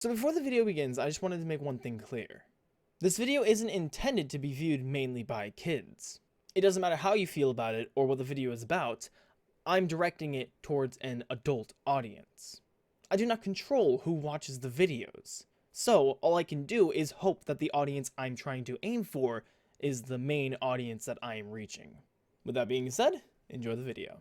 So before the video begins, I just wanted to make one thing clear. This video isn't intended to be viewed mainly by kids. It doesn't matter how you feel about it or what the video is about, I'm directing it towards an adult audience. I do not control who watches the videos, so all I can do is hope that the audience I'm trying to aim for is the main audience that I am reaching. With that being said, enjoy the video.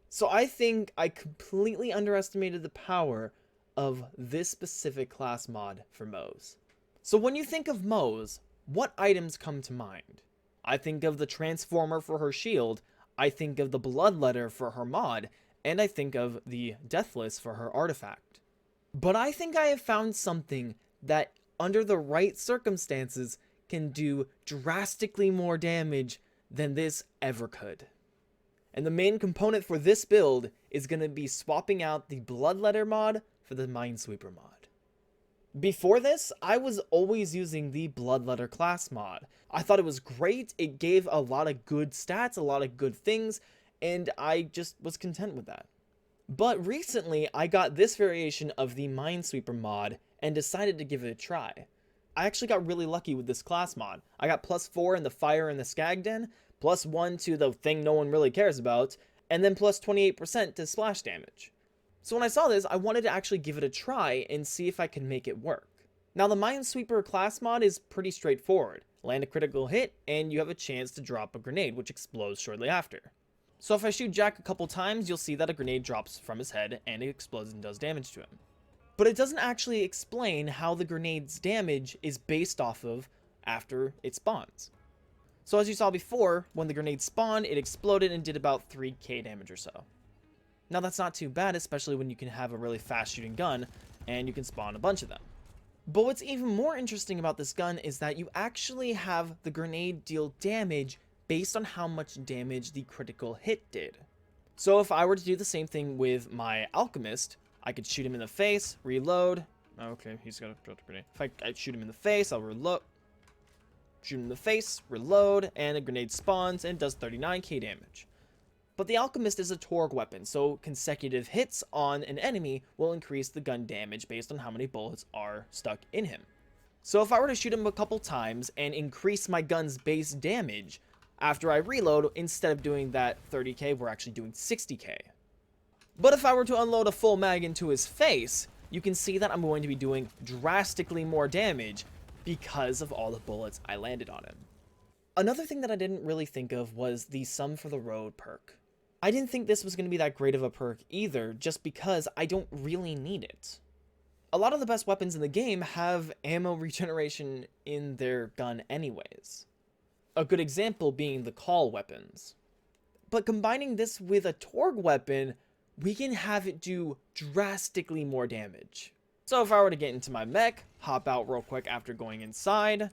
So I think I completely underestimated the power of this specific class mod for Moze. So when you think of Moze, what items come to mind? I think of the Transformer for her shield, I think of the Bloodletter for her mod, and I think of the Deathless for her artifact. But I think I have found something that, under the right circumstances, can do drastically more damage than this ever could. And the main component for this build is going to be swapping out the Bloodletter mod for the Minesweeper mod. Before this, I was always using the Bloodletter class mod. I thought it was great, it gave a lot of good stats, a lot of good things, and I just was content with that. But recently, I got this variation of the Minesweeper mod and decided to give it a try. I actually got really lucky with this class mod. I got +4 in the Fire and the Skag Den, +1 to the thing no one really cares about, and then plus 28% to splash damage. So when I saw this, I wanted to actually give it a try and see if I could make it work. Now the Minesweeper class mod is pretty straightforward. Land a critical hit, and you have a chance to drop a grenade, which explodes shortly after. So if I shoot Jack a couple times, you'll see that a grenade drops from his head, and it explodes and does damage to him. But it doesn't actually explain how the grenade's damage is based off of after it spawns. So as you saw before, when the grenade spawned, it exploded and did about 3k damage or so. Now that's not too bad, especially when you can have a really fast shooting gun and you can spawn a bunch of them. But what's even more interesting about this gun is that you actually have the grenade deal damage based on how much damage the critical hit did. So if I were to do the same thing with my Alchemist, I could shoot him in the face, reload. Okay, he's gonna drop the grenade. If I shoot him in the face, I'll reload. Shoot him in the face, reload, and a grenade spawns and does 39k damage. But the Alchemist is a Torgue weapon, so consecutive hits on an enemy will increase the gun damage based on how many bullets are stuck in him. So if I were to shoot him a couple times and increase my gun's base damage, after I reload, instead of doing that 30k, we're actually doing 60k. But if I were to unload a full mag into his face, you can see that I'm going to be doing drastically more damage because of all the bullets I landed on him. Another thing that I didn't really think of was the Sum for the Road perk. I didn't think this was going to be that great of a perk either, just because I don't really need it. A lot of the best weapons in the game have ammo regeneration in their gun anyways. A good example being the call weapons. But combining this with a Torgue weapon, we can have it do drastically more damage. So if I were to get into my mech, hop out real quick after going inside,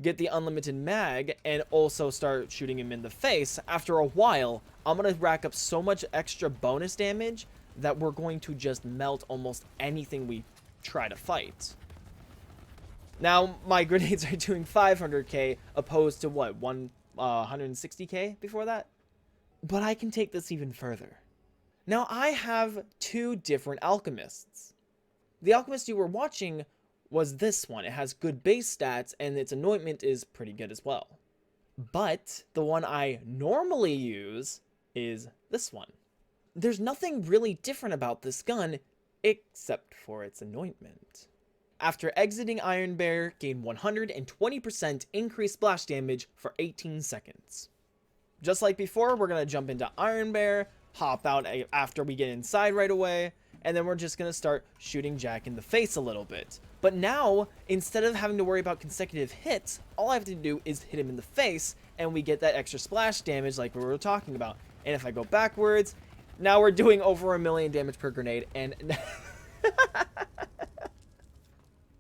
get the unlimited mag, and also start shooting him in the face, after a while, I'm going to rack up so much extra bonus damage that we're going to just melt almost anything we try to fight. Now, my grenades are doing 500k opposed to what, 160k before that? But I can take this even further. Now, I have two different Alchemists. The Alchemist you were watching was this one. It has good base stats, and its anointment is pretty good as well. But the one I normally use is this one. There's nothing really different about this gun, except for its anointment. After exiting Iron Bear, gain 120% increased splash damage for 18 seconds. Just like before, we're going to jump into Iron Bear, hop out after we get inside right away, and then we're just going to start shooting Jack in the face a little bit. But now, instead of having to worry about consecutive hits, all I have to do is hit him in the face, and we get that extra splash damage like we were talking about. And if I go backwards, now we're doing over 1 million damage per grenade, and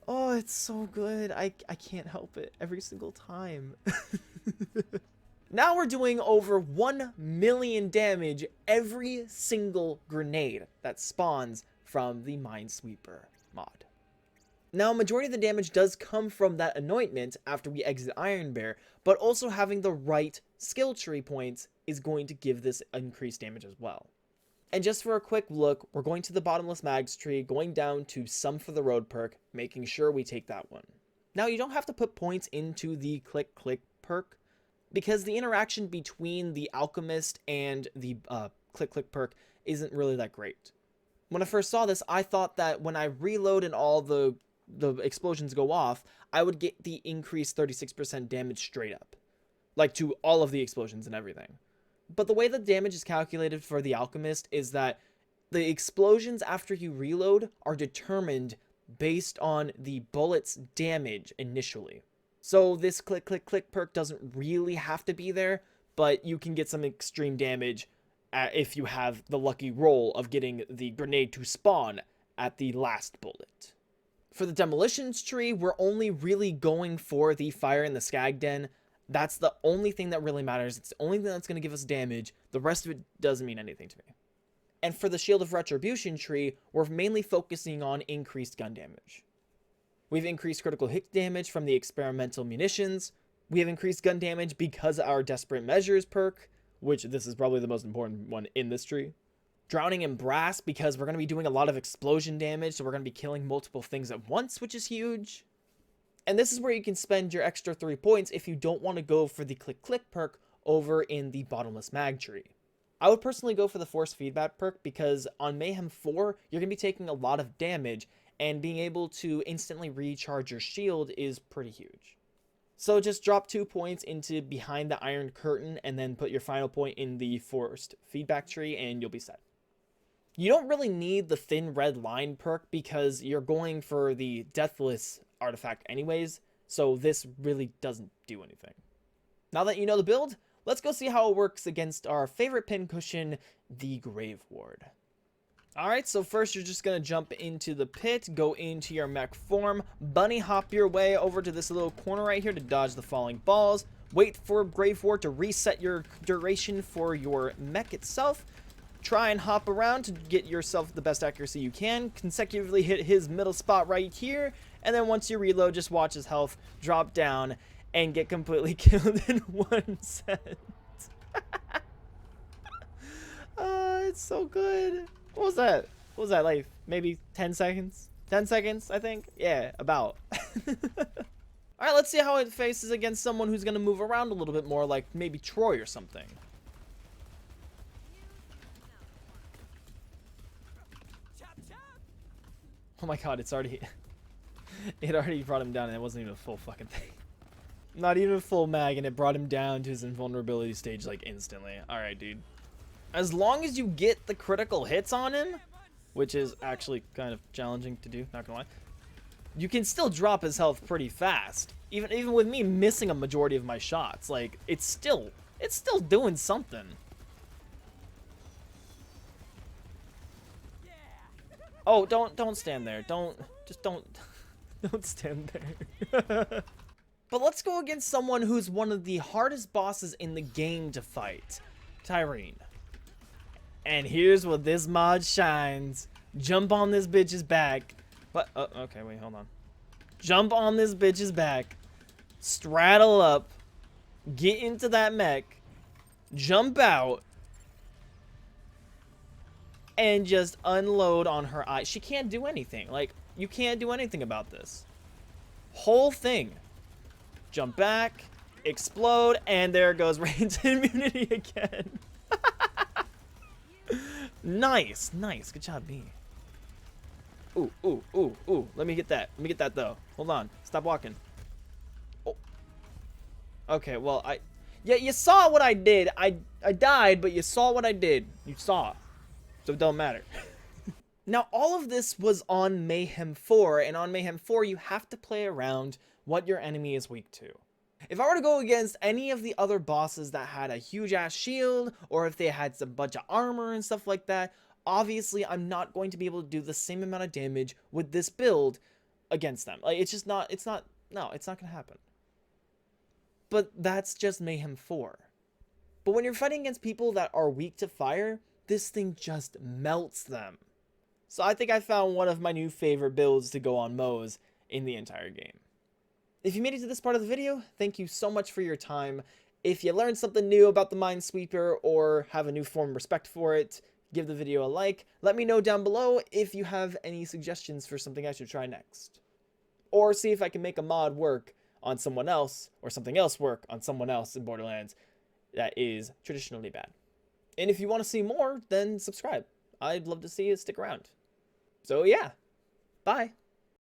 oh, it's so good. I can't help it every single time. Now we're doing over 1 million damage every single grenade that spawns from the Minesweeper mod. Now, a majority of the damage does come from that anointment after we exit Iron Bear, but also having the right skill tree points is going to give this increased damage as well. And just for a quick look, we're going to the bottomless mags tree, going down to some for the road perk, making sure we take that one. Now, you don't have to put points into the click click perk, because the interaction between the alchemist and the click click perk isn't really that great. When I first saw this, I thought that when I reload and all the explosions go off, I would get the increased 36% damage straight up, like to all of the explosions and everything. But the way the damage is calculated for the alchemist is that the explosions after you reload are determined based on the bullet's damage initially. So this click click click perk doesn't really have to be there, but you can get some extreme damage if you have the lucky roll of getting the grenade to spawn at the last bullet. For the demolitions tree, we're only really going for the fire in the skag den. That's the only thing that really matters. It's the only thing that's going to give us damage. The rest of it doesn't mean anything to me. And for the Shield of Retribution tree, we're mainly focusing on increased gun damage. We've increased critical hit damage from the experimental munitions. We have increased gun damage because of our Desperate Measures perk, which this is probably the most important one in this tree. Drowning in brass because we're going to be doing a lot of explosion damage, so we're going to be killing multiple things at once, which is huge. And this is where you can spend your extra 3 points if you don't want to go for the click click perk over in the bottomless mag tree. I would personally go for the force feedback perk because on Mayhem 4, you're going to be taking a lot of damage, and being able to instantly recharge your shield is pretty huge. So just drop 2 points into behind the iron curtain and then put your final point in the forced feedback tree and you'll be set. You don't really need the thin red line perk because you're going for the deathless artifact anyways, so this really doesn't do anything. Now that you know the build, let's go see how it works against our favorite pincushion, the Grave Ward. Alright, so first you're just going to jump into the pit, go into your mech form, bunny hop your way over to this little corner right here to dodge the falling balls, wait for Grave Ward to reset your duration for your mech itself, try and hop around to get yourself the best accuracy you can, consecutively hit his middle spot right here, and then once you reload, just watch his health drop down and get completely killed in 1 set. It's so good. What was that? What was that, like, maybe 10 seconds? 10 seconds, I think? Yeah, about. Alright, let's see how it faces against someone who's going to move around a little bit more, like maybe Troy or something. Oh my god, it's already... it already brought him down and it wasn't even a full fucking thing. Not even a full mag and it brought him down to his invulnerability stage, like, instantly. Alright, dude. As long as you get the critical hits on him, which is actually kind of challenging to do, not gonna lie, you can still drop his health pretty fast. Even with me missing a majority of my shots, like, it's still doing something. Oh, don't stand there. Don't stand there. But let's go against someone who's one of the hardest bosses in the game to fight, Tyrene. And here's where this mod shines. Jump on this bitch's back. What? Oh, okay, wait, hold on. Jump on this bitch's back. Straddle up. Get into that mech. Jump out. And just unload on her eye. She can't do anything. Like, you can't do anything about this. Whole thing. Jump back. Explode. And there goes range immunity again. Nice, nice. Good job, me. Ooh, ooh, ooh, ooh. Let me get that. Let me get that, though. Hold on. Stop walking. Oh. Okay, well, yeah, you saw what I did. I died, but you saw what I did. You saw. So it don't matter. Now, all of this was on Mayhem 4, and on Mayhem 4, you have to play around what your enemy is weak to. If I were to go against any of the other bosses that had a huge-ass shield, or if they had some bunch of armor and stuff like that, obviously I'm not going to be able to do the same amount of damage with this build against them. Like, it's not gonna happen. But that's just Mayhem 4. But when you're fighting against people that are weak to fire, this thing just melts them. So I think I found one of my new favorite builds to go on Moze in the entire game. If you made it to this part of the video, thank you so much for your time. If you learned something new about the Minesweeper or have a new form of respect for it, give the video a like. Let me know down below if you have any suggestions for something I should try next. Or see if I can make a mod work on someone else, or something else work on someone else in Borderlands that is traditionally bad. And if you want to see more, then subscribe. I'd love to see you stick around. So yeah, bye.